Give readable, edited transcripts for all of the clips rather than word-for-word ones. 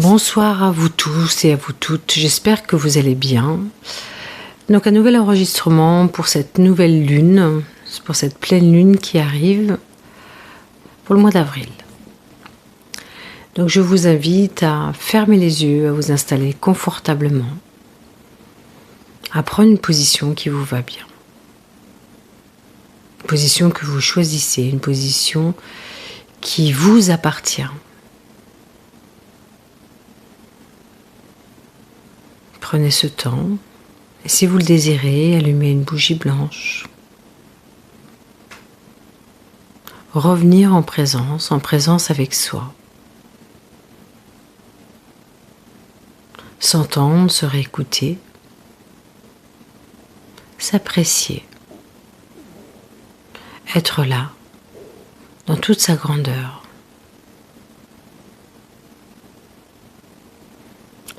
Bonsoir à vous tous et à vous toutes, j'espère que vous allez bien. Donc un nouvel enregistrement pour cette nouvelle lune, pour cette pleine lune qui arrive pour le mois d'avril. Donc je vous invite à fermer les yeux, à vous installer confortablement, à prendre une position qui vous va bien. Une position que vous choisissez, une position qui vous appartient. Prenez ce temps et si vous le désirez, allumez une bougie blanche. Revenir en présence avec soi. S'entendre, se réécouter, s'apprécier, être là, dans toute sa grandeur.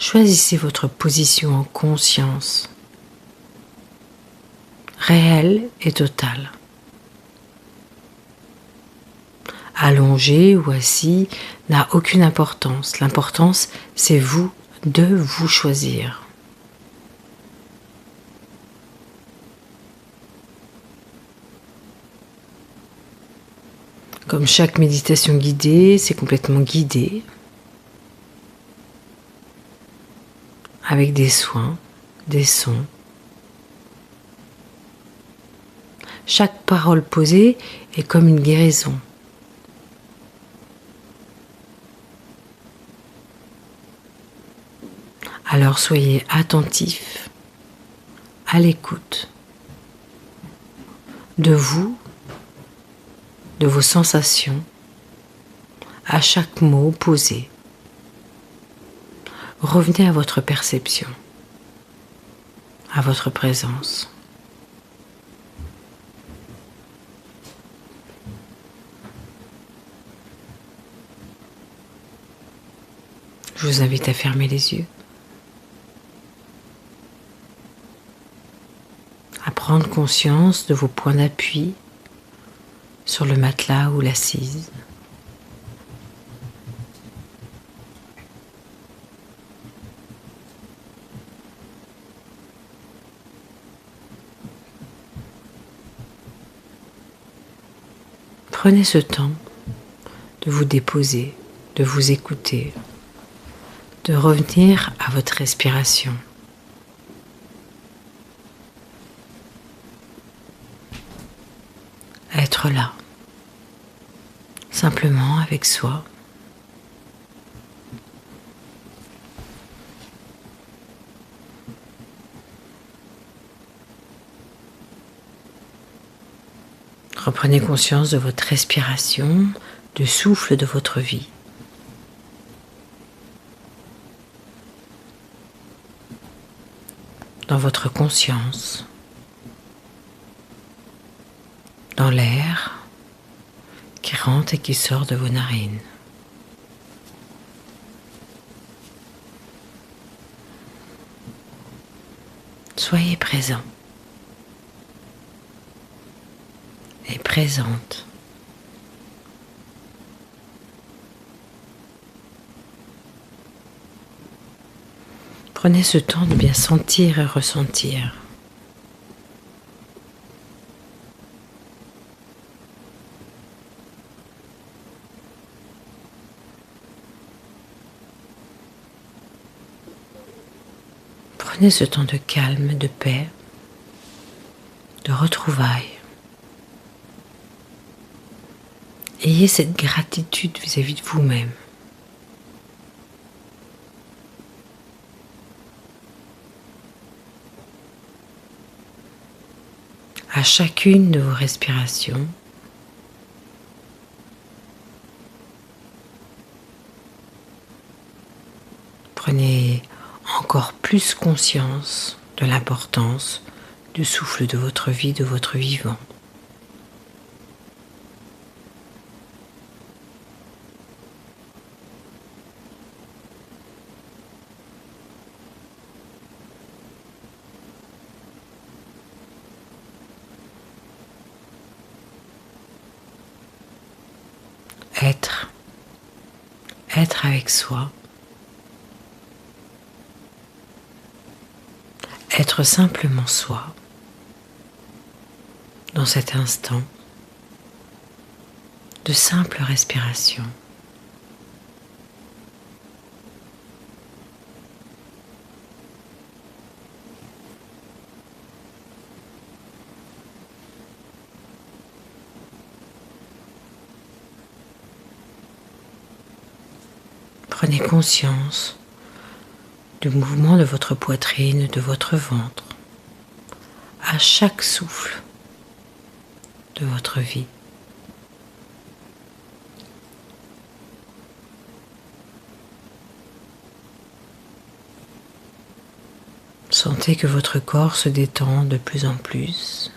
Choisissez votre position en conscience, réelle et totale. Allongé ou assis n'a aucune importance. L'importance, c'est vous, de vous choisir. Comme chaque méditation guidée, c'est complètement guidé, avec des soins, des sons. Chaque parole posée est comme une guérison. Alors soyez attentifs, à l'écoute de vous, de vos sensations, à chaque mot posé. Revenez à votre perception, à votre présence. Je vous invite à fermer les yeux, à prendre conscience de vos points d'appui sur le matelas ou l'assise. Prenez ce temps de vous déposer, de vous écouter, de revenir à votre respiration. Être là, simplement avec soi. Reprenez conscience de votre respiration, du souffle de votre vie. Dans votre conscience, dans l'air qui rentre et qui sort de vos narines. Soyez présent et présente. Prenez ce temps de bien sentir et ressentir. Prenez ce temps de calme, de paix, de retrouvailles. Ayez cette gratitude vis-à-vis de vous-même. À chacune de vos respirations, prenez encore plus conscience de l'importance du souffle de votre vie, de votre vivant. Être avec soi, être simplement soi, dans cet instant de simple respiration. Prenez conscience du mouvement de votre poitrine, de votre ventre, à chaque souffle de votre vie. Sentez que votre corps se détend de plus en plus,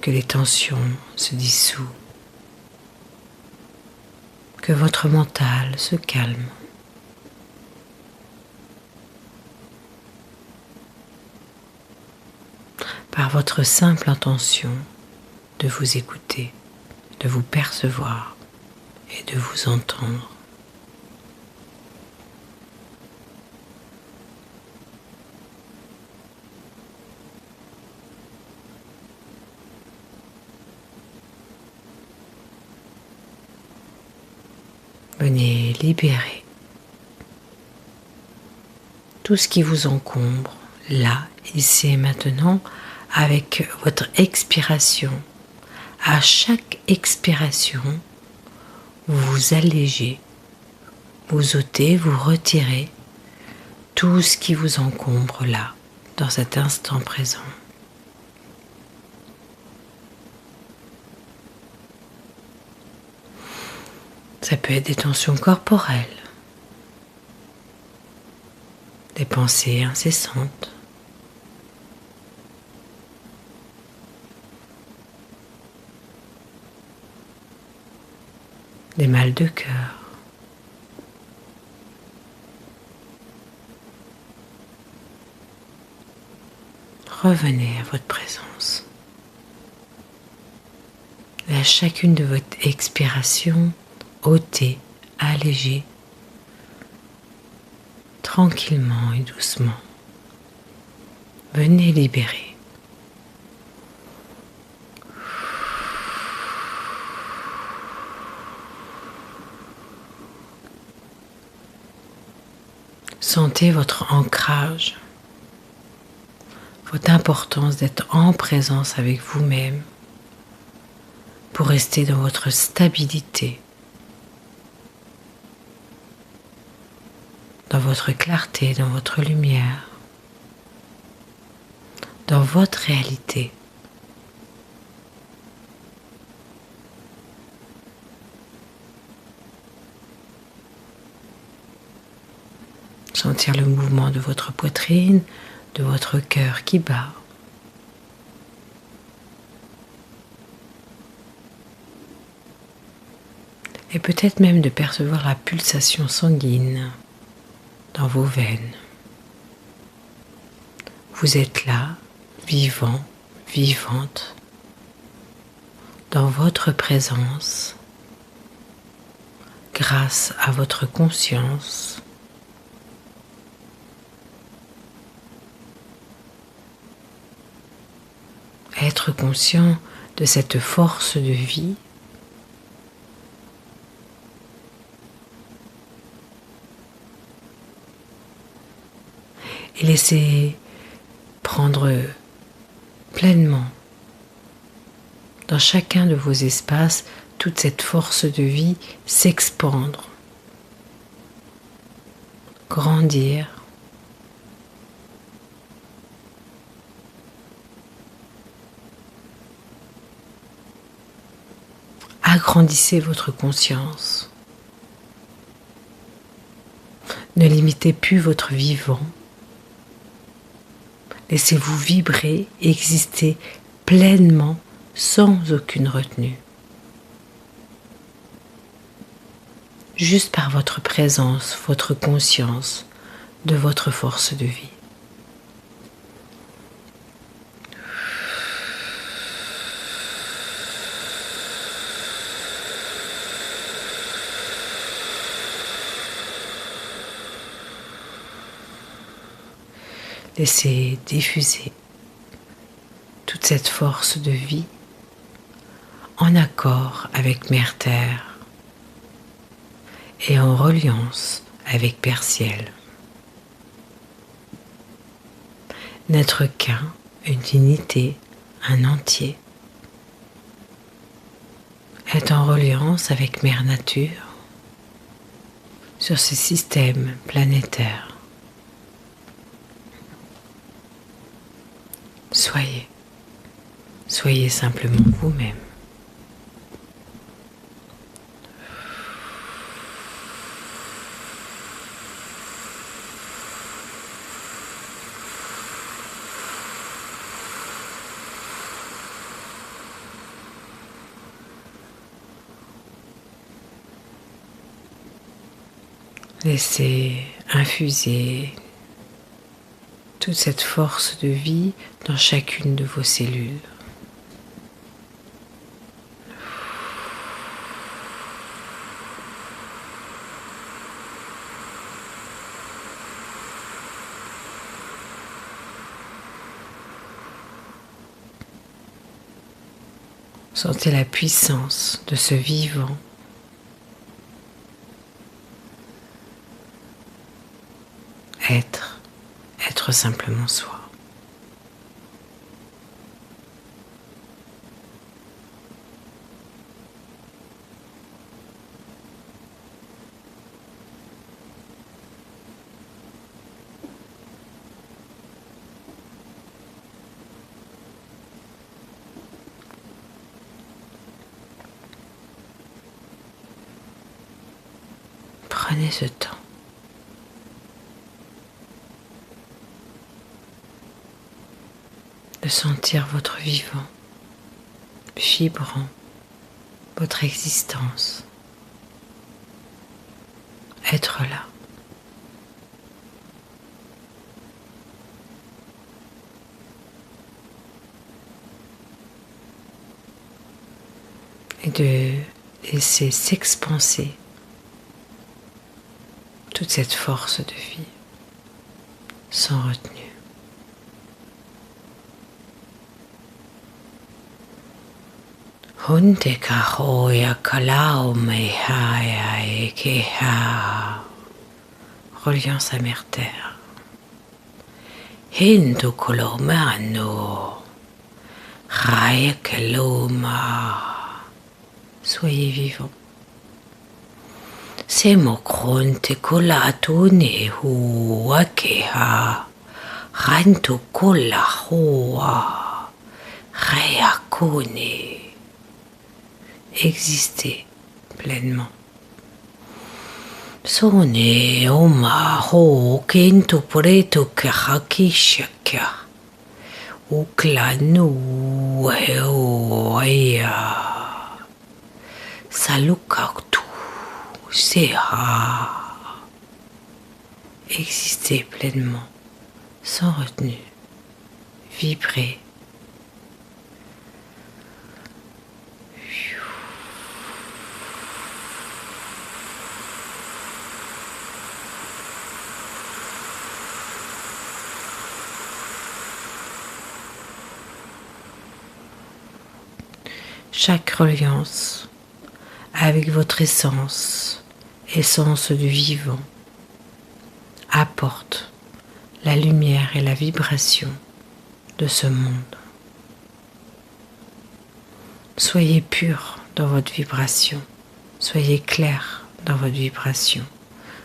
que les tensions se dissouent, que votre mental se calme. Par votre simple intention de vous écouter, de vous percevoir et de vous entendre. Venez libérer tout ce qui vous encombre, là, ici et maintenant, avec votre expiration. À chaque expiration, vous vous allégez, vous ôtez, vous retirez tout ce qui vous encombre là, dans cet instant présent. Ça peut être des tensions corporelles, des pensées incessantes, des mal de cœur. Revenez à votre présence. Et à chacune de votre expiration, ôtez, allégez, tranquillement et doucement. Venez libérer. Sentez votre ancrage, votre importance d'être en présence avec vous-même pour rester dans votre stabilité, dans votre clarté, dans votre lumière, dans votre réalité. Sentir le mouvement de votre poitrine, de votre cœur qui bat. Et peut-être même de percevoir la pulsation sanguine dans vos veines. Vous êtes là, vivant, vivante, dans votre présence, grâce à votre conscience. Être conscient de cette force de vie et laisser prendre pleinement dans chacun de vos espaces toute cette force de vie s'expandre, grandir, agrandissez votre conscience. Ne limitez plus votre vivant. Laissez-vous vibrer, exister pleinement, sans aucune retenue. Juste par votre présence, votre conscience de votre force de vie. Laissez diffuser toute cette force de vie en accord avec Mère Terre et en reliance avec Père Ciel. N'être qu'un, une unité, un entier. Être en reliance avec Mère Nature sur ce système planétaire. Soyez simplement vous-même. Laissez infuser toute cette force de vie dans chacune de vos cellules. Sentez la puissance de ce vivant. Être simplement soi. Prenez ce temps. De sentir votre vivant, vibrant, votre existence, être là. Et de laisser s'expanser toute cette force de vie sans retenue. Hunde kahoya kalao mehaya ekeha. Reliance à Mère Terre. Hindu kolomano. Raya keloma. Soyez vivants. Semokronte kolatune huwa keha. Rantu kola hoa. Raya kone. Exister pleinement. Sone oma ho kento preto kahakishaka. Uklanu heoya. Salukaktu seha. Exister pleinement, sans retenue. Vibrer. Chaque reliance avec votre essence du vivant, apporte la lumière et la vibration de ce monde. Soyez pur dans votre vibration, soyez clair dans votre vibration,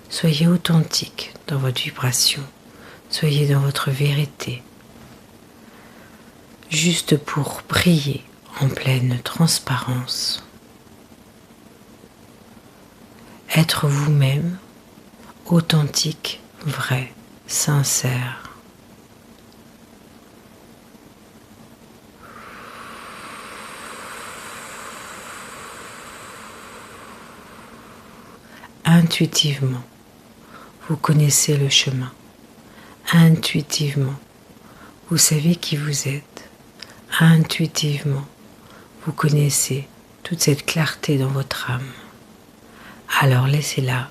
soyez authentique dans votre vibration, soyez dans votre vérité, juste pour briller en pleine transparence. Être vous-même, authentique, vrai, sincère. Intuitivement, vous connaissez le chemin. Intuitivement, vous savez qui vous êtes. Intuitivement, vous connaissez toute cette clarté dans votre âme. Alors laissez-la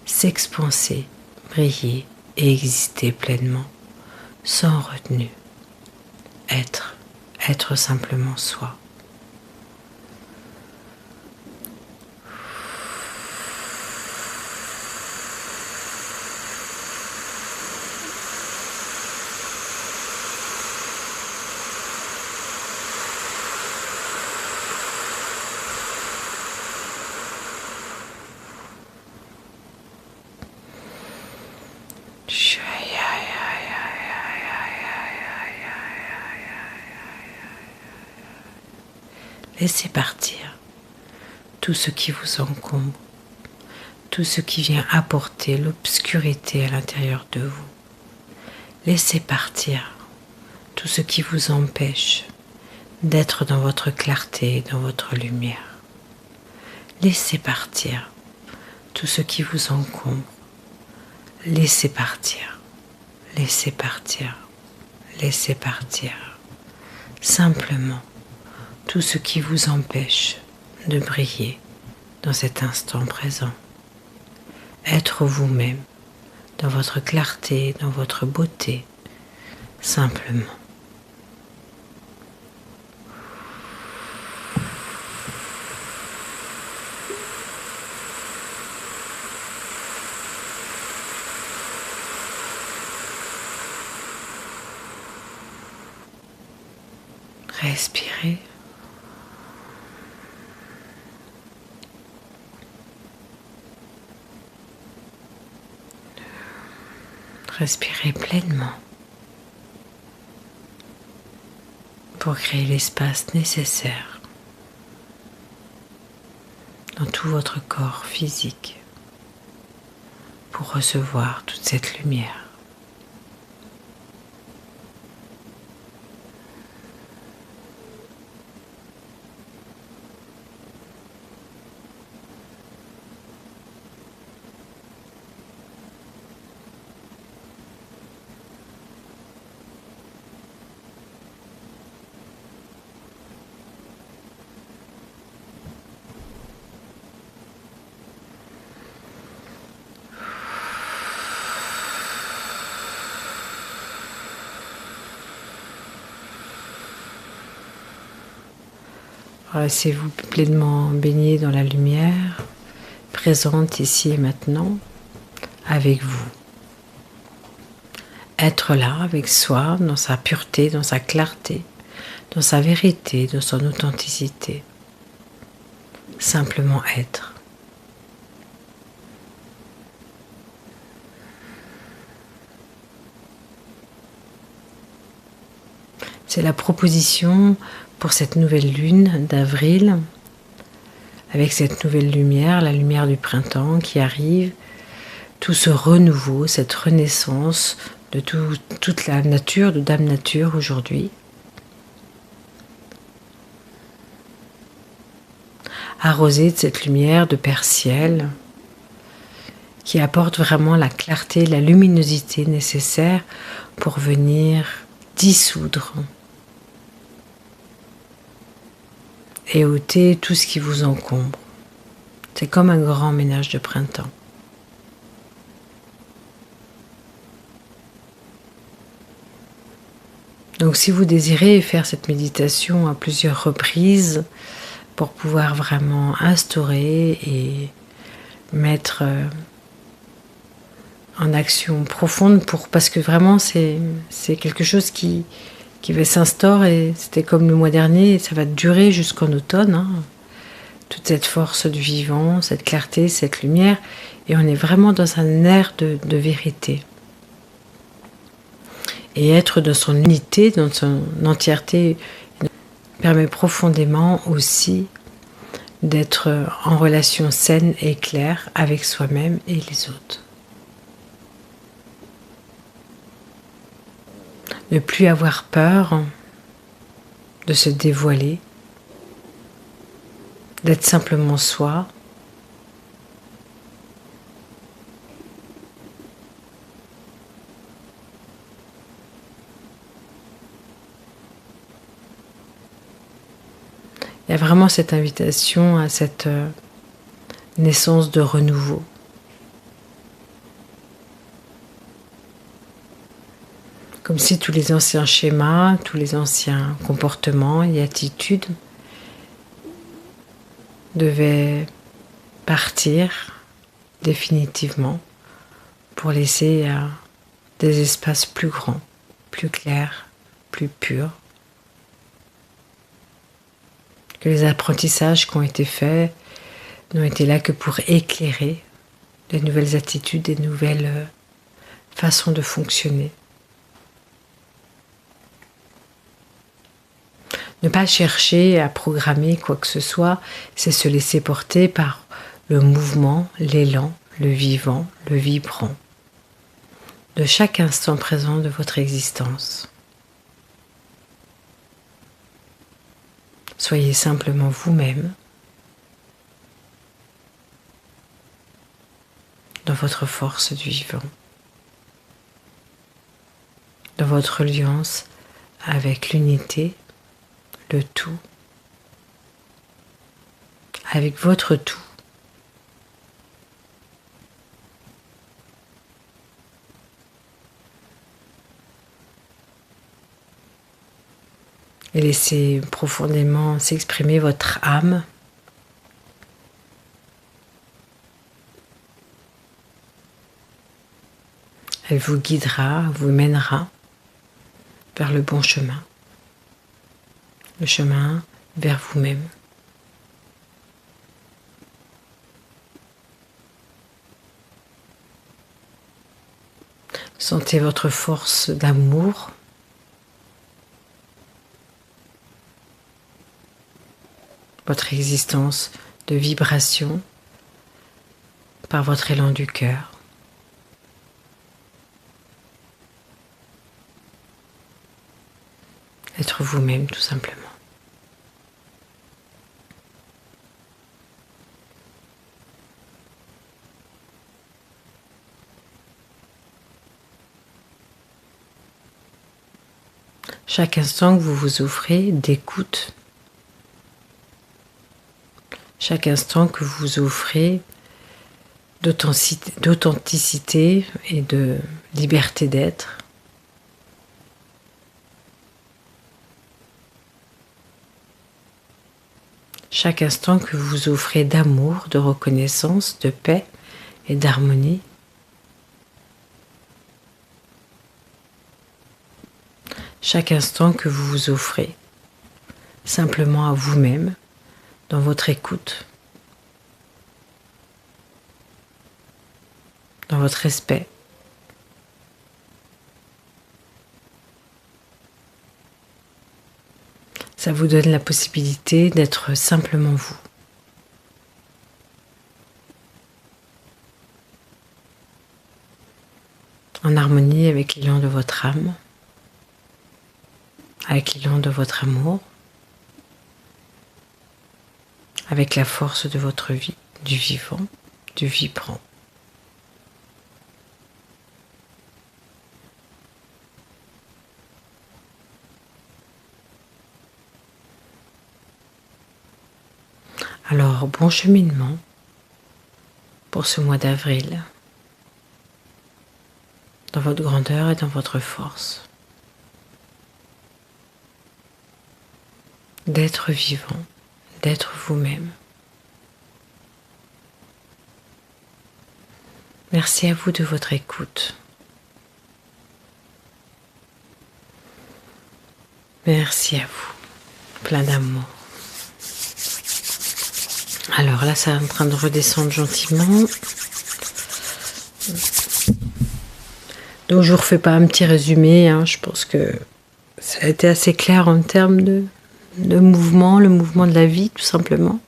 s'expanser, briller et exister pleinement sans retenue. Être simplement soi. Laissez partir tout ce qui vous encombre, tout ce qui vient apporter l'obscurité à l'intérieur de vous. Laissez partir tout ce qui vous empêche d'être dans votre clarté, dans votre lumière. Laissez partir tout ce qui vous encombre. Laissez partir, laissez partir, laissez partir. Simplement, tout ce qui vous empêche de briller dans cet instant présent. Être vous-même, dans votre clarté, dans votre beauté, simplement. Respirez. Respirez pleinement pour créer l'espace nécessaire dans tout votre corps physique pour recevoir toute cette lumière. Laissez-vous pleinement baigner dans la lumière, présente ici et maintenant, avec vous. Être là avec soi, dans sa pureté, dans sa clarté, dans sa vérité, dans son authenticité. Simplement être. C'est la proposition pour cette nouvelle lune d'avril, avec cette nouvelle lumière, la lumière du printemps qui arrive, tout ce renouveau, cette renaissance de toute la nature, de Dame Nature aujourd'hui. Arrosée de cette lumière de Père Ciel qui apporte vraiment la clarté, la luminosité nécessaire pour venir dissoudre et ôter tout ce qui vous encombre. C'est comme un grand ménage de printemps. Donc si vous désirez faire cette méditation à plusieurs reprises pour pouvoir vraiment instaurer et mettre en action profonde, parce que vraiment c'est quelque chose qui va s'instaurer, et c'était comme le mois dernier, et ça va durer jusqu'en automne, hein. Toute cette force du vivant, cette clarté, cette lumière, et on est vraiment dans un air de vérité. Et être dans son unité, dans son entièreté, permet profondément aussi d'être en relation saine et claire avec soi-même et les autres. Ne plus avoir peur de se dévoiler, d'être simplement soi. Il y a vraiment cette invitation à cette naissance de renouveau. Comme si tous les anciens schémas, tous les anciens comportements et attitudes devaient partir définitivement pour laisser des espaces plus grands, plus clairs, plus purs. Que les apprentissages qui ont été faits n'ont été là que pour éclairer des nouvelles attitudes, des nouvelles façons de fonctionner. Ne pas chercher à programmer quoi que ce soit, c'est se laisser porter par le mouvement, l'élan, le vivant, le vibrant de chaque instant présent de votre existence. Soyez simplement vous-même dans votre force du vivant, dans votre alliance avec l'unité, le tout, avec votre tout. Et laissez profondément s'exprimer votre âme. Elle vous guidera, vous mènera vers le bon chemin. Le chemin vers vous-même. Sentez votre force d'amour. Votre existence de vibration par votre élan du cœur. Être vous-même tout simplement. Chaque instant que vous vous offrez d'écoute, chaque instant que vous vous offrez d'authenticité et de liberté d'être, chaque instant que vous vous offrez d'amour, de reconnaissance, de paix et d'harmonie, chaque instant que vous vous offrez simplement à vous-même, dans votre écoute, dans votre respect. Ça vous donne la possibilité d'être simplement vous. En harmonie avec l'élan de votre âme, avec l'élan de votre amour, avec la force de votre vie, du vivant, du vibrant. Alors, bon cheminement pour ce mois d'avril, dans votre grandeur et dans votre force. D'être vivant, d'être vous-même. Merci à vous de votre écoute. Merci à vous. Plein d'amour. Alors là, ça est en train de redescendre gentiment. Donc je vous refais pas un petit résumé. Je pense que ça a été assez clair en termes de mouvement, le mouvement de la vie tout simplement.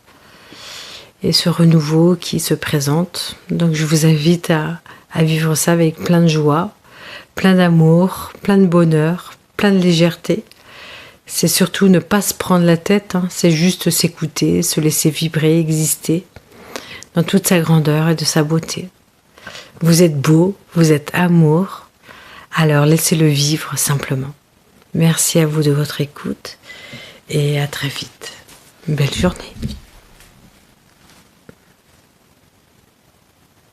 Et ce renouveau qui se présente. Donc je vous invite à vivre ça avec plein de joie, plein d'amour, plein de bonheur, plein de légèreté. C'est surtout ne pas se prendre la tête, c'est juste s'écouter, se laisser vibrer, exister dans toute sa grandeur et de sa beauté. Vous êtes beau, vous êtes amour, alors laissez-le vivre simplement. Merci à vous de votre écoute et à très vite. Belle journée.